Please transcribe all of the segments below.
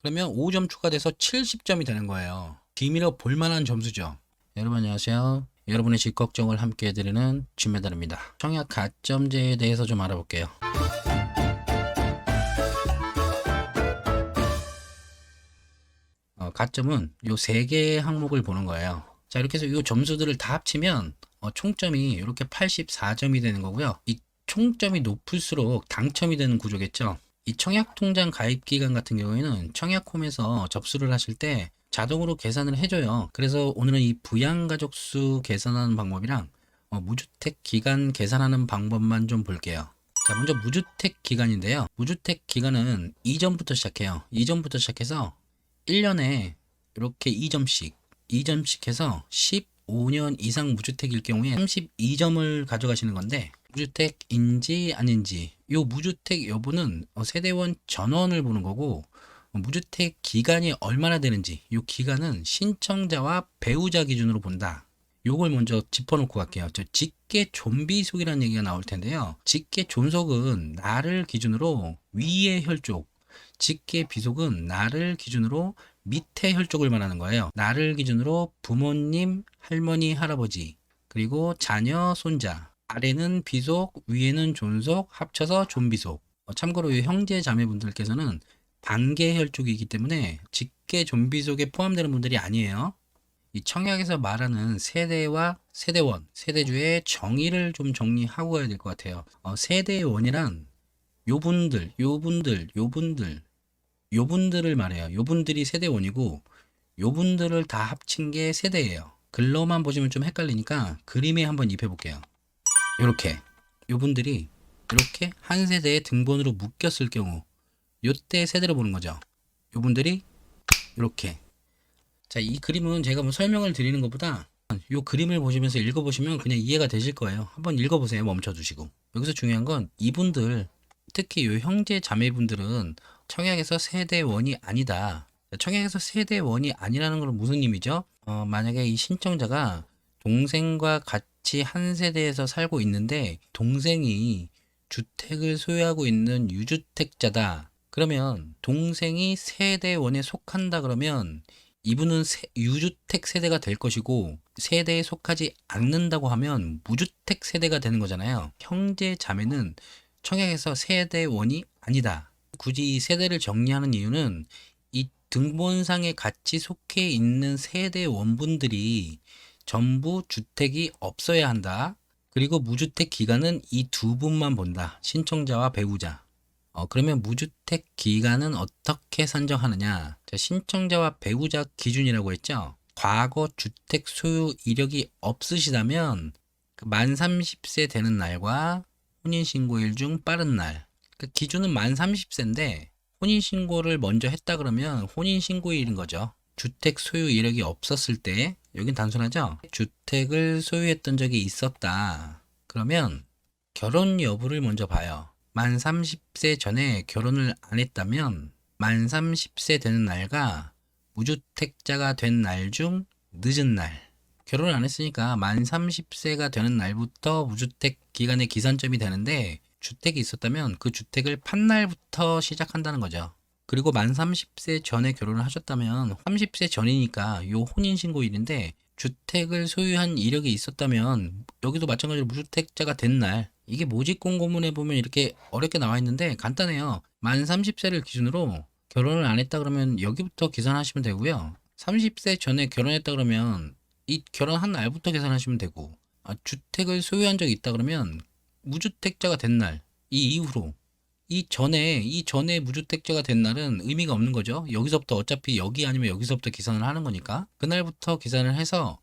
그러면 5점 추가돼서 70점이 되는 거예요. 비밀어 볼만한 점수죠. 여러분 안녕하세요. 여러분의 집 걱정을 함께 해드리는 쥐메달입니다. 청약 가점제에 대해서 좀 알아볼게요. 가점은 요 3개의 항목을 보는 거예요. 자, 이렇게 해서 요 점수들을 다 합치면 총점이 이렇게 84점이 되는 거고요. 이 총점이 높을수록 당첨이 되는 구조겠죠. 이 청약통장 가입기간 같은 경우에는 청약홈에서 접수를 하실 때 자동으로 계산을 해줘요. 그래서 오늘은 이 부양가족수 계산하는 방법이랑 무주택 기간 계산하는 방법만 좀 볼게요. 자, 먼저 무주택 기간인데요. 무주택 기간은 이전부터 시작해요. 이전부터 시작해서 1년에 이렇게 2점씩 해서 15년 이상 무주택일 경우에 32점을 가져가시는 건데, 무주택인지 아닌지, 요 무주택 여부는 세대원 전원을 보는 거고, 무주택 기간이 얼마나 되는지, 요 기간은 신청자와 배우자 기준으로 본다. 요걸 먼저 짚어놓고 갈게요. 저 직계 존비속이라는 얘기가 나올 텐데요. 직계 존속은 나를 기준으로 위의 혈족, 직계 비속은 나를 기준으로 밑에 혈족을 말하는 거예요. 나를 기준으로 부모님, 할머니, 할아버지, 그리고 자녀, 손자. 아래는 비속, 위에는 존속, 합쳐서 존비속. 참고로 이 형제 자매분들께서는 단계 혈족이기 때문에 직계 존비속에 포함되는 분들이 아니에요. 이 청약에서 말하는 세대와 세대원, 세대주의 정의를 좀 정리하고 가야 될 것 같아요. 세대원이란 요분들을 말해요. 요분들이 세대원이고, 요분들을 다 합친 게 세대예요. 글로만 보시면 좀 헷갈리니까 그림에 한번 입혀볼게요. 요렇게 요분들이 이렇게 한 세대의 등본으로 묶였을 경우, 요때 세대로 보는 거죠. 요분들이 이렇게. 자, 이 그림은 제가 뭐 설명을 드리는 것보다 요 그림을 보시면서 읽어보시면 그냥 이해가 되실 거예요. 한번 읽어보세요. 멈춰두시고. 여기서 중요한 건 이분들, 특히 요 형제 자매분들은 청약에서 세대원이 아니다. 청약에서 세대원이 아니라는 건 무슨 의미죠? 만약에 이 신청자가 동생과 같이 한 세대에서 살고 있는데 동생이 주택을 소유하고 있는 유주택자다. 그러면 동생이 세대원에 속한다 그러면 이분은 유주택 세대가 될 것이고, 세대에 속하지 않는다고 하면 무주택 세대가 되는 거잖아요. 형제 자매는 청약에서 세대원이 아니다. 굳이 이 세대를 정리하는 이유는 이 등본상에 같이 속해 있는 세대원분들이 전부 주택이 없어야 한다. 그리고 무주택 기간은 이 두 분만 본다. 신청자와 배우자. 그러면 무주택 기간은 어떻게 산정하느냐? 자, 신청자와 배우자 기준이라고 했죠? 과거 주택 소유 이력이 없으시다면 만 30세 되는 날과 혼인신고일 중 빠른 날. 기준은 만 30세인데 혼인신고를 먼저 했다 그러면 혼인신고일인 거죠. 주택 소유 이력이 없었을 때, 여긴 단순하죠? 주택을 소유했던 적이 있었다. 그러면 결혼 여부를 먼저 봐요. 만 30세 전에 결혼을 안 했다면 만 30세 되는 날과 무주택자가 된 날 중 늦은 날. 결혼을 안 했으니까 만 30세가 되는 날부터 무주택 기간의 기산점이 되는데, 주택이 있었다면 그 주택을 판 날부터 시작한다는 거죠. 그리고 만 30세 전에 결혼을 하셨다면 30세 전이니까 요 혼인신고일인데, 주택을 소유한 이력이 있었다면 여기도 마찬가지로 무주택자가 된 날, 이게 모집 공고문에 보면 이렇게 어렵게 나와 있는데 간단해요. 만 30세를 기준으로 결혼을 안 했다 그러면 여기부터 계산하시면 되고요. 30세 전에 결혼했다 그러면 이 결혼한 날부터 계산하시면 되고, 주택을 소유한 적이 있다 그러면 무주택자가 된 날, 이 이후로, 이 전에 무주택자가 된 날은 의미가 없는 거죠. 여기서부터 어차피 여기 아니면 여기서부터 계산을 하는 거니까 그날부터 계산을 해서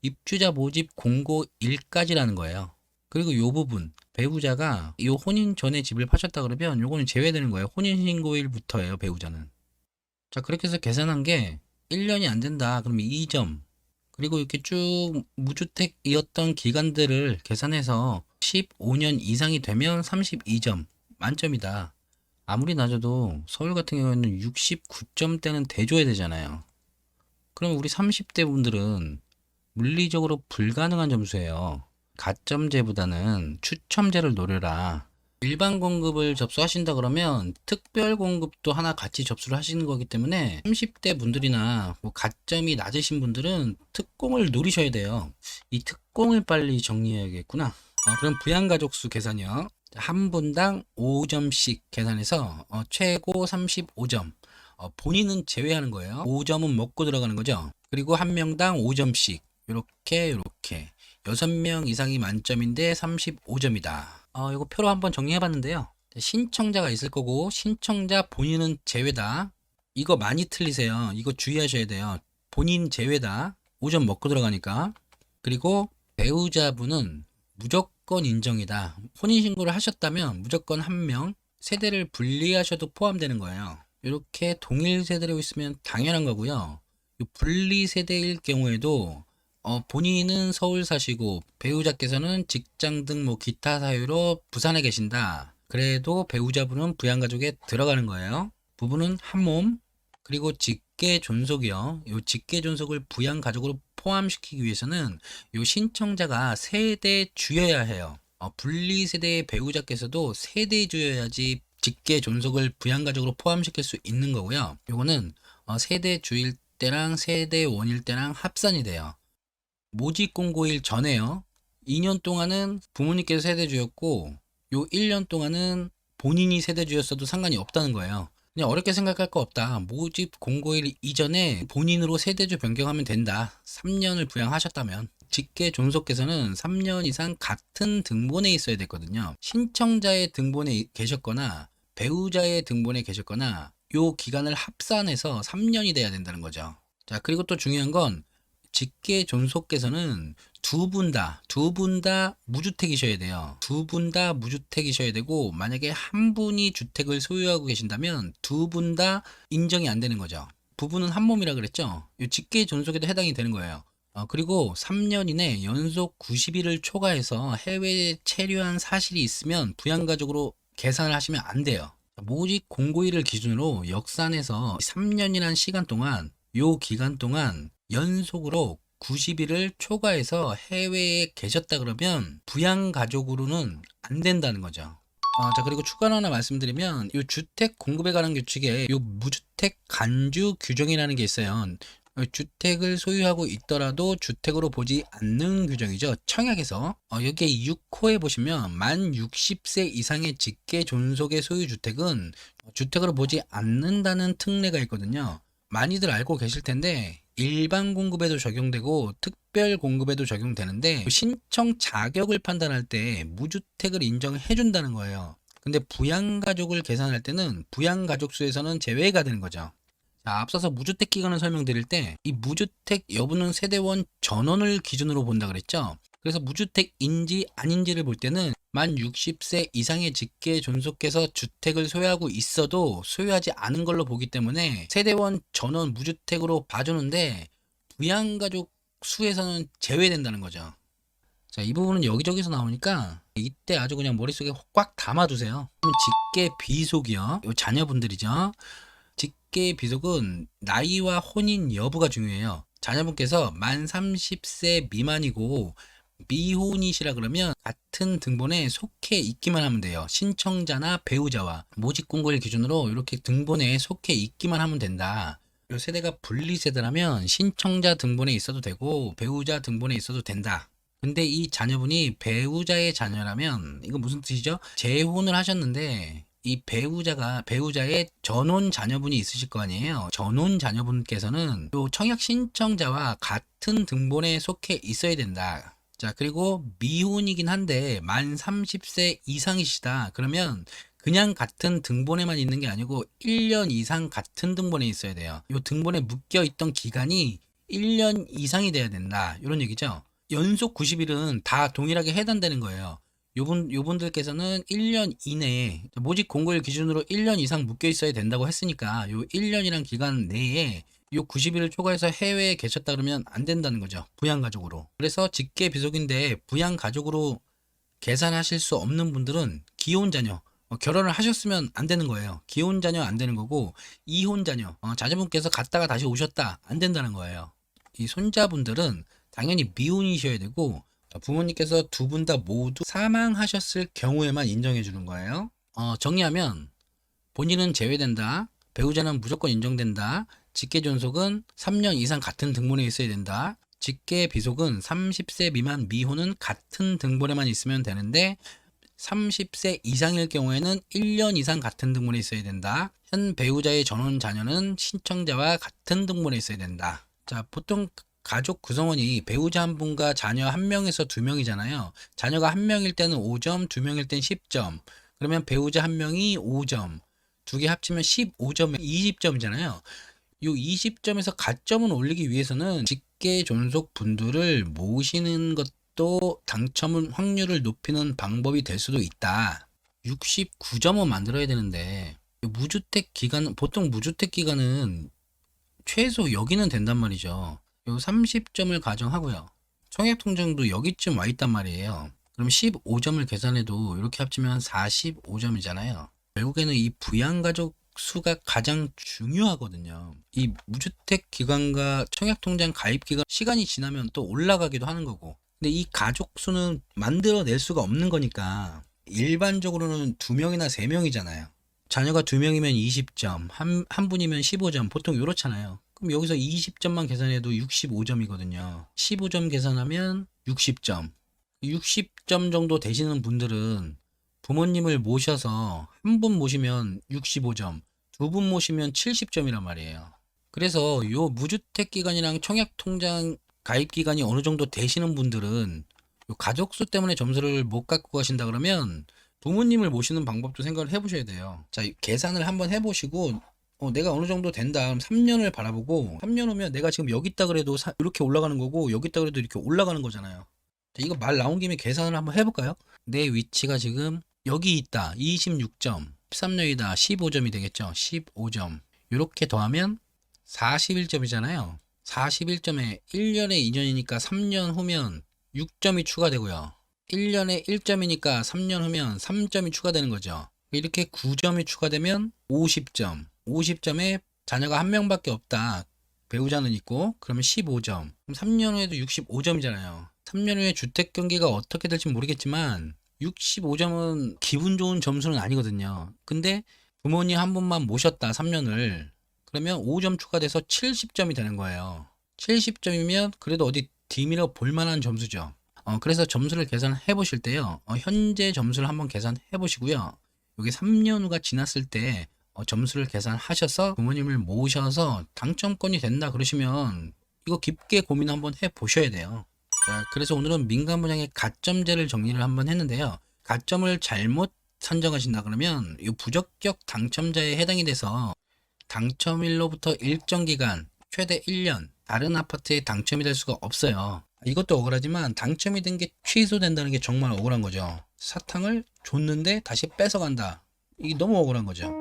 입주자 모집 공고일까지라는 거예요. 그리고 이 부분, 배우자가 이 혼인 전에 집을 파셨다 그러면 요거는 제외되는 거예요. 혼인신고일부터예요, 배우자는. 자, 그렇게 해서 계산한 게 1년이 안 된다. 그러면 2점. 그리고 이렇게 쭉 무주택이었던 기간들을 계산해서 15년 이상이 되면 32점. 만점이다. 아무리 낮아도 서울 같은 경우에는 69점대는 대줘야 되잖아요. 그럼 우리 30대 분들은 물리적으로 불가능한 점수예요. 가점제보다는 추첨제를 노려라. 일반 공급을 접수하신다 그러면 특별 공급도 하나 같이 접수를 하시는 거기 때문에 30대 분들이나 뭐 가점이 낮으신 분들은 특공을 노리셔야 돼요. 이 특공을 빨리 정리해야겠구나. 그럼 부양가족수 계산이요. 한 분당 5점씩 계산해서 최고 35점. 본인은 제외하는 거예요. 5점은 먹고 들어가는 거죠. 그리고 한 명당 5점씩 이렇게 6명 이상이 만점인데 35점이다. 이거 표로 한번 정리해 봤는데요. 신청자가 있을 거고 신청자 본인은 제외다. 이거 많이 틀리세요. 이거 주의하셔야 돼요. 본인 제외다. 5점 먹고 들어가니까. 그리고 배우자분은 무조건 인정이다. 혼인신고를 하셨다면 무조건 한 명, 세대를 분리하셔도 포함되는 거예요. 이렇게 동일 세대로 있으면 당연한 거고요. 분리 세대일 경우에도 본인은 서울 사시고 배우자께서는 직장 등 뭐 기타 사유로 부산에 계신다. 그래도 배우자분은 부양가족에 들어가는 거예요. 부부는 한 몸. 그리고 직계 존속이요. 요 직계 존속을 부양가족으로 포함시키기 위해서는 요 신청자가 세대주여야 해요. 분리 세대의 배우자께서도 세대주여야지 직계 존속을 부양가족으로 포함시킬 수 있는 거고요. 요거는 세대주일 때랑 세대원일 때랑 합산이 돼요. 모집 공고일 전에요. 2년 동안은 부모님께서 세대주였고 요 1년 동안은 본인이 세대주였어도 상관이 없다는 거예요. 그냥 어렵게 생각할 거 없다. 모집 공고일 이전에 본인으로 세대주 변경하면 된다. 3년을 부양하셨다면. 직계 존속께서는 3년 이상 같은 등본에 있어야 됐거든요. 신청자의 등본에 계셨거나 배우자의 등본에 계셨거나 요 기간을 합산해서 3년이 돼야 된다는 거죠. 자, 그리고 또 중요한 건 직계 존속께서는 두 분 다 무주택이셔야 돼요. 두 분 다 무주택이셔야 되고 만약에 한 분이 주택을 소유하고 계신다면 두 분 다 인정이 안 되는 거죠. 부부는 한 몸이라 그랬죠. 이 직계 존속에도 해당이 되는 거예요. 그리고 3년 이내 연속 90일을 초과해서 해외에 체류한 사실이 있으면 부양가족으로 계산을 하시면 안 돼요. 모집 공고일을 기준으로 역산해서 3년이라는 시간 동안 요 기간 동안 연속으로 90일을 초과해서 해외에 계셨다 그러면 부양가족으로는 안 된다는 거죠. 자, 그리고 추가로 하나 말씀드리면 요 주택 공급에 관한 규칙에 요 무주택 간주 규정이라는 게 있어요. 주택을 소유하고 있더라도 주택으로 보지 않는 규정이죠. 청약에서 여기에 6호에 보시면 만 60세 이상의 직계 존속의 소유 주택은 주택으로 보지 않는다는 특례가 있거든요. 많이들 알고 계실 텐데 일반 공급에도 적용되고 특별 공급에도 적용되는데 신청 자격을 판단할 때 무주택을 인정해 준다는 거예요. 근데 부양가족을 계산할 때는 부양가족 수에서는 제외가 되는 거죠. 자, 앞서서 무주택 기간을 설명드릴 때 이 무주택 여부는 세대원 전원을 기준으로 본다 그랬죠. 그래서 무주택인지 아닌지를 볼 때는 만 60세 이상의 직계 존속께서 주택을 소유하고 있어도 소유하지 않은 걸로 보기 때문에 세대원 전원 무주택으로 봐주는데 부양가족 수에서는 제외된다는 거죠. 자, 이 부분은 여기저기서 나오니까 이때 아주 그냥 머릿속에 꽉 담아두세요. 직계 비속이요. 요 자녀분들이죠. 직계 비속은 나이와 혼인 여부가 중요해요. 자녀분께서 만 30세 미만이고 미혼이시라 그러면 같은 등본에 속해 있기만 하면 돼요. 신청자나 배우자와 모집 공고일 기준으로 이렇게 등본에 속해 있기만 하면 된다. 이 세대가 분리 세대라면 신청자 등본에 있어도 되고 배우자 등본에 있어도 된다. 근데 이 자녀분이 배우자의 자녀라면 이거 무슨 뜻이죠? 재혼을 하셨는데 이 배우자의 전혼 자녀분이 있으실 거 아니에요. 전혼 자녀분께서는 또 청약 신청자와 같은 등본에 속해 있어야 된다. 자, 그리고 미혼이긴 한데 만 30세 이상이시다. 그러면 그냥 같은 등본에만 있는 게 아니고 1년 이상 같은 등본에 있어야 돼요. 이 등본에 묶여 있던 기간이 1년 이상이 돼야 된다. 이런 얘기죠. 연속 90일은 다 동일하게 해당되는 거예요. 요분들께서는 1년 이내에 모집 공고일 기준으로 1년 이상 묶여 있어야 된다고 했으니까 요 1년이란 기간 내에 요 90일을 초과해서 해외에 계셨다 그러면 안 된다는 거죠. 부양가족으로. 그래서 직계 비속인데 부양가족으로 계산하실 수 없는 분들은 기혼자녀, 결혼을 하셨으면 안 되는 거예요. 기혼자녀 안 되는 거고 이혼자녀, 자녀분께서 갔다가 다시 오셨다 안 된다는 거예요. 이 손자분들은 당연히 미혼이셔야 되고 부모님께서 두 분 다 모두 사망하셨을 경우에만 인정해 주는 거예요. 정리하면 본인은 제외된다. 배우자는 무조건 인정된다. 직계 존속은 3년 이상 같은 등본에 있어야 된다. 직계 비속은 30세 미만 미혼은 같은 등본에만 있으면 되는데 30세 이상일 경우에는 1년 이상 같은 등본에 있어야 된다. 현 배우자의 전원 자녀는 신청자와 같은 등본에 있어야 된다. 자, 보통 가족 구성원이 배우자 한 분과 자녀 한 명에서 두 명이잖아요. 자녀가 한 명일 때는 5점, 두 명일 땐 10점. 그러면 배우자 한 명이 5점, 두 개 합치면 15점, 20점이잖아요. 이 20점에서 가점을 올리기 위해서는 직계 존속 분들을 모시는 것도 당첨 확률을 높이는 방법이 될 수도 있다. 69점은 만들어야 되는데 무주택 기간, 보통 무주택 기간은 최소 여기는 된단 말이죠. 요 30점을 가정하고요. 청약통장도 여기쯤 와 있단 말이에요. 그럼 15점을 계산해도 이렇게 합치면 45점이잖아요. 결국에는 이 부양가족 수가 가장 중요하거든요. 이 무주택 기간과 청약통장 가입 기간 시간이 지나면 또 올라가기도 하는 거고. 근데 이 가족 수는 만들어낼 수가 없는 거니까 일반적으로는 2명이나 3명이잖아요. 자녀가 2명이면 20점, 한 분이면 15점, 보통 이렇잖아요. 그럼 여기서 20점만 계산해도 65점이거든요. 15점 계산하면 60점. 60점 정도 되시는 분들은 부모님을 모셔서 한 분 모시면 65점, 두 분 모시면 70점이란 말이에요. 그래서 요 무주택 기간이랑 청약통장 가입 기간이 어느 정도 되시는 분들은 요 가족수 때문에 점수를 못 갖고 가신다 그러면 부모님을 모시는 방법도 생각을 해보셔야 돼요. 자, 계산을 한번 해보시고 내가 어느 정도 된다. 그럼 3년을 바라보고 3년 후면 내가 지금 여기 있다 그래도 이렇게 올라가는 거고 여기 있다 그래도 이렇게 올라가는 거잖아요. 자, 이거 말 나온 김에 계산을 한번 해볼까요? 내 위치가 지금 여기 있다. 26점. 13년이다. 15점이 되겠죠. 15점. 이렇게 더하면 41점이잖아요. 41점에 1년에 2년이니까 3년 후면 6점이 추가되고요. 1년에 1점이니까 3년 후면 3점이 추가되는 거죠. 이렇게 9점이 추가되면 50점. 50점에 자녀가 한 명밖에 없다. 배우자는 있고 그러면 15점. 그럼 3년 후에도 65점이잖아요. 3년 후에 주택 경기가 어떻게 될지 모르겠지만 65점은 기분 좋은 점수는 아니거든요. 근데 부모님 한 분만 모셨다 3년을 그러면 5점 추가돼서 70점이 되는 거예요. 70점이면 그래도 어디 뒤밀어 볼 만한 점수죠. 그래서 점수를 계산해 보실 때요. 현재 점수를 한번 계산해 보시고요. 여기 3년 후가 지났을 때 점수를 계산하셔서 부모님을 모셔서 당첨권이 된다 그러시면 이거 깊게 고민 한번 해 보셔야 돼요. 자, 그래서 오늘은 민간분양의 가점제를 정리를 한번 했는데요. 가점을 잘못 산정하신다 그러면 이 부적격 당첨자에 해당이 돼서 당첨일로부터 일정 기간 최대 1년 다른 아파트에 당첨이 될 수가 없어요. 이것도 억울하지만 당첨이 된 게 취소된다는 게 정말 억울한 거죠. 사탕을 줬는데 다시 뺏어간다. 이게 너무 억울한 거죠.